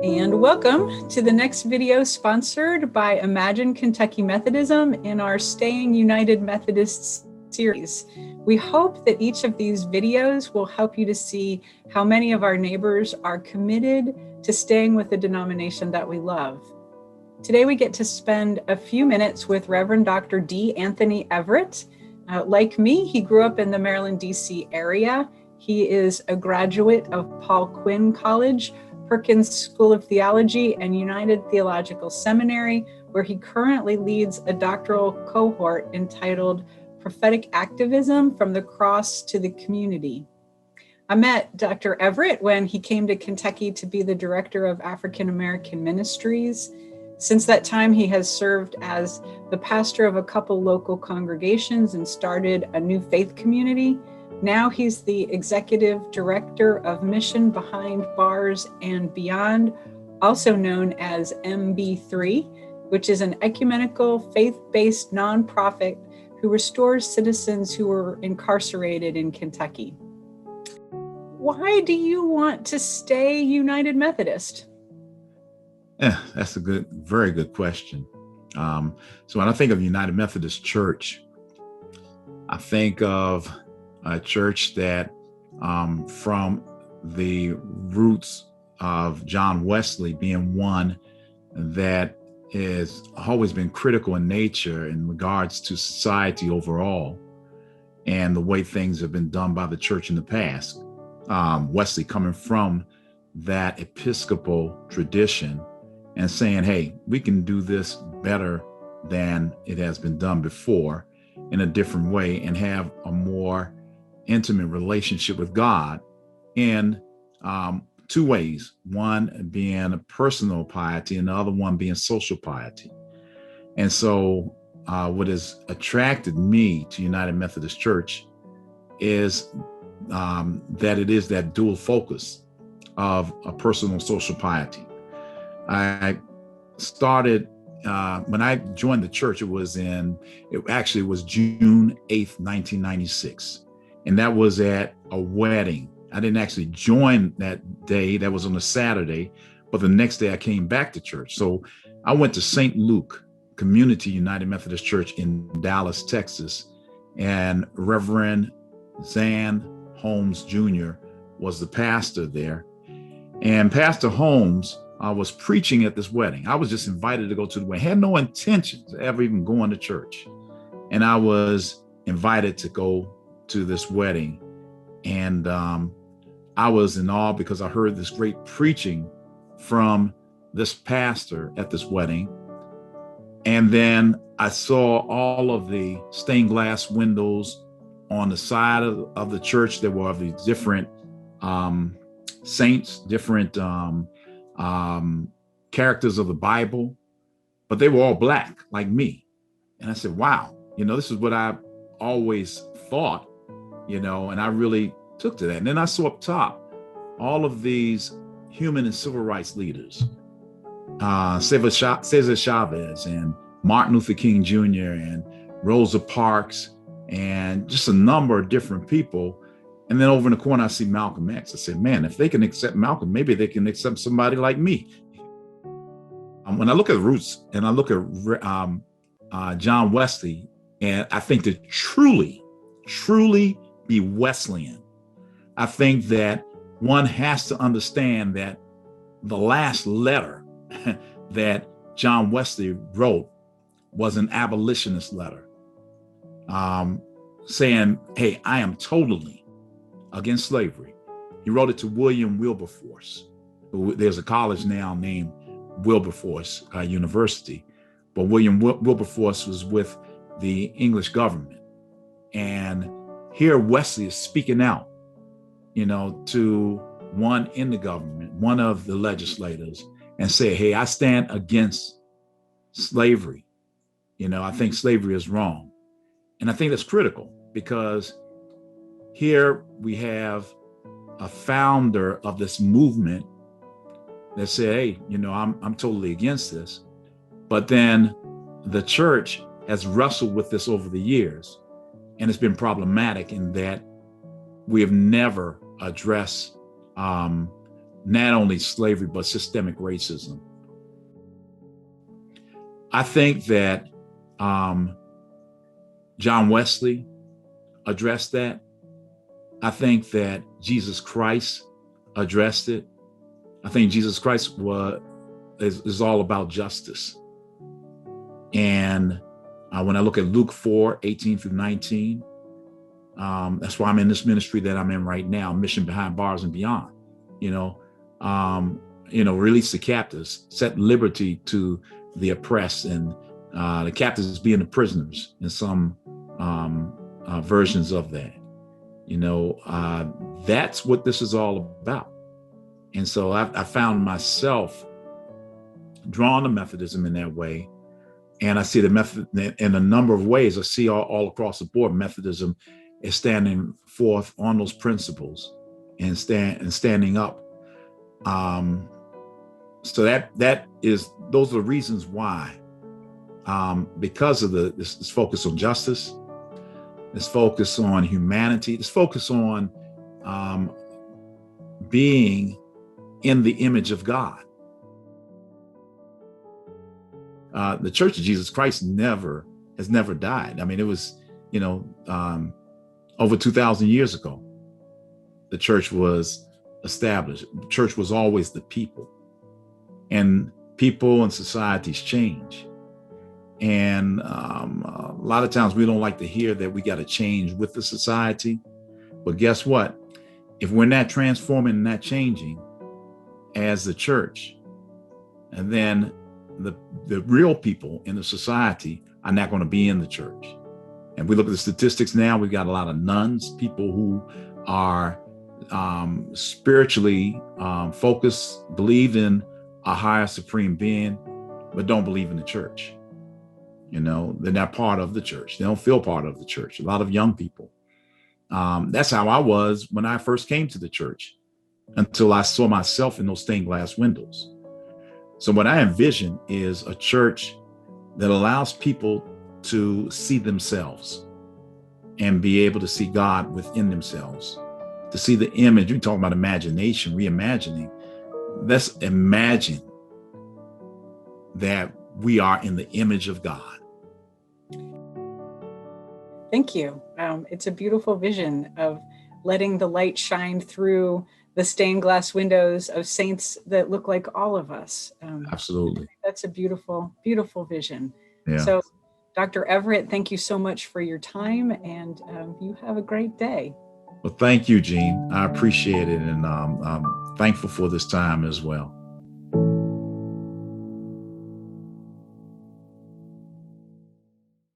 And welcome to the next video sponsored by Imagine Kentucky Methodism in our Staying United Methodist series. We hope that each of these videos will help you to see how many of our neighbors are committed to staying with the denomination that we love. Today we get to spend a few minutes with Reverend Dr. D. Anthony Everett. Like me, he grew up in the Maryland, D.C. area. He is a graduate of Paul Quinn College, Perkins School of Theology, and United Theological Seminary, where he currently leads a doctoral cohort entitled Prophetic Activism from the Cross to the Community. I met Dr. Everett when he came to Kentucky to be the director of African American Ministries. Since that time, he has served as the pastor of a couple local congregations and started a new faith community. Now he's the executive director of Mission Behind Bars and Beyond, also known as MB3, which is an ecumenical, faith-based nonprofit who restores citizens who were incarcerated in Kentucky. Why do you want to stay United Methodist? Yeah, that's a very good question. So when I think of United Methodist Church, I think of a church that from the roots of John Wesley being one that has always been critical in nature in regards to society overall and the way things have been done by the church in the past. Wesley coming from that Episcopal tradition and saying, hey, we can do this better than it has been done before in a different way and have a more intimate relationship with God in two ways. One being a personal piety and the other one being social piety. And so what has attracted me to United Methodist Church is that it is that dual focus of a personal social piety. I started when I joined the church, it actually was June 8th, 1996. And that was at a wedding. I didn't actually join that day. That was on a Saturday, but the next day I came back to church. So I went to St. Luke Community United Methodist Church in Dallas, Texas. And Reverend Zan Holmes Jr. was the pastor there. And Pastor Holmes was preaching at this wedding. I was just invited to go to the wedding. I had no intentions of ever even going to church. And I was invited to go to this wedding. And I was in awe because I heard this great preaching from this pastor at this wedding. And then I saw all of the stained glass windows on the side of the church. There were these different saints, different characters of the Bible, but they were all black like me. And I said, wow, this is what I always thought, and I really took to that. And then I saw up top all of these human and civil rights leaders, Cesar Chavez and Martin Luther King Jr. and Rosa Parks and just a number of different people. And then over in the corner, I see Malcolm X. I said, man, if they can accept Malcolm, maybe they can accept somebody like me. When I look at the roots and I look at John Wesley, and I think to truly be Wesleyan, I think that one has to understand that the last letter that John Wesley wrote was an abolitionist letter, saying, hey, I am totally against slavery. He wrote it to William Wilberforce. There's a college now named Wilberforce University, but William Wilberforce was with the English government. And here Wesley is speaking out, to one in the government, one of the legislators, and say, hey, I stand against slavery. I think slavery is wrong. And I think that's critical because here we have a founder of this movement that said, hey, I'm totally against this. But then the church has wrestled with this over the years. And it's been problematic in that we have never addressed not only slavery, but systemic racism. I think that John Wesley addressed that. I think that Jesus Christ addressed it. I think Jesus Christ is all about justice. And when I look at Luke 4:18-19, that's why I'm in this ministry that I'm in right now, Mission Behind Bars and Beyond. Release the captives, set liberty to the oppressed, and the captives being the prisoners in some versions of that. That's what this is all about. And so I found myself drawn to Methodism in that way. And I see the method in a number of ways. I see all across the board, Methodism is standing forth on those principles and standing up. So those are the reasons why, because of this focus on justice, this focus on humanity, this focus on being in the image of God. The Church of Jesus Christ has never died. I mean, it was, over 2,000 years ago, the church was established. The church was always the people, and people and societies change. And a lot of times we don't like to hear that we got to change with the society. But guess what? If we're not transforming and not changing as the church, and then the real people in the society are not going to be in the church. And we look at the statistics now, we've got a lot of nuns, people who are spiritually focused, believe in a higher supreme being, but don't believe in the church. They're not part of the church. They don't feel part of the church. A lot of young people. That's how I was when I first came to the church, until I saw myself in those stained glass windows. So what I envision is a church that allows people to see themselves and be able to see God within themselves, to see the image. We talk about imagination, reimagining. Let's imagine that we are in the image of God. Thank you. It's a beautiful vision of letting the light shine through the stained glass windows of saints that look like all of us. Absolutely. That's a beautiful, beautiful vision. Yeah. So, Dr. Everett, thank you so much for your time, and you have a great day. Well, thank you, Jean. I appreciate it, and I'm thankful for this time as well.